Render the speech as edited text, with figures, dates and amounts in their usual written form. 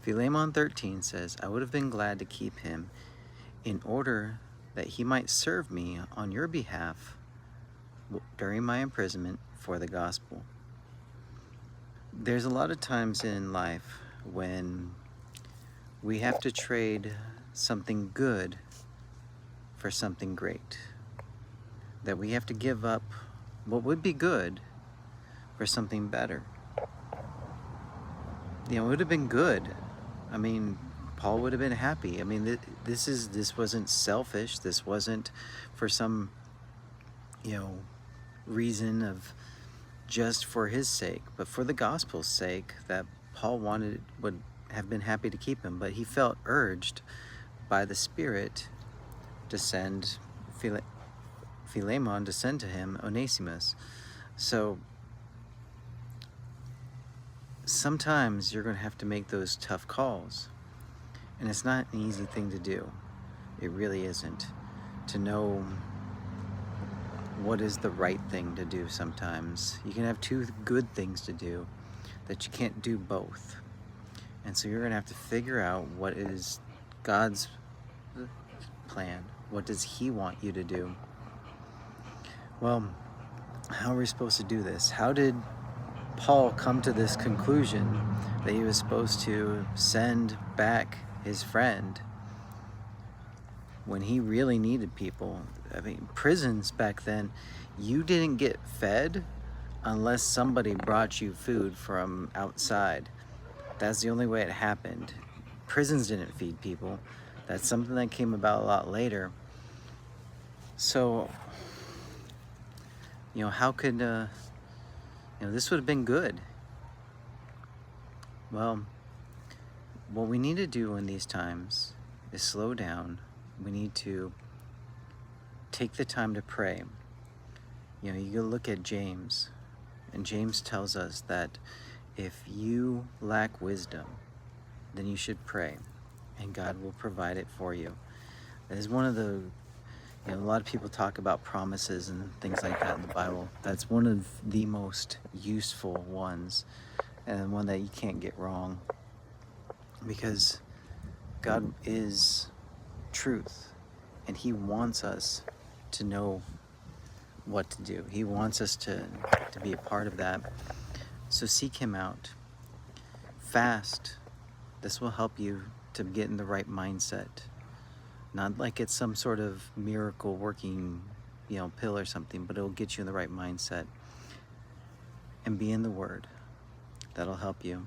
Philemon 13 says, I would have been glad to keep him in order that he might serve me on your behalf during my imprisonment for the gospel. There's a lot of times in life when we have to trade something good for something great. That we have to give up what would be good for something better. It would have been good. I mean, Paul would have been happy. I mean, this wasn't selfish. This wasn't for some, reason of just for his sake, but for the gospel's sake, that Paul would have been happy to keep him. But he felt urged by the Spirit to send Philemon to send to him Onesimus. So sometimes you're going to have to make those tough calls. And it's not an easy thing to do. It really isn't. To know what is the right thing to do sometimes. You can have two good things to do, that you can't do both. And so you're going to have to figure out what is God's plan. What does He want you to do? Well, how are we supposed to do this? How did Paul come to this conclusion that he was supposed to send back his friend when he really needed people? I mean, prisons back then, you didn't get fed unless somebody brought you food from outside. That's the only way it happened. Prisons didn't feed people. That's something that came about a lot later. So, how could, this would have been good. Well, what we need to do in these times is slow down. We need to take the time to pray. You go look at James, and James tells us that if you lack wisdom, then you should pray, and God will provide it for you. That is one of the, a lot of people talk about promises and things like that in the Bible. That's one of the most useful ones, and one that you can't get wrong, because God is truth, and He wants us to know what to do. He wants us to be a part of that. So seek Him out. Fast. This will help you to get in the right mindset. Not like it's some sort of miracle working, pill or something, but it'll get you in the right mindset. And be in the Word. That'll help you.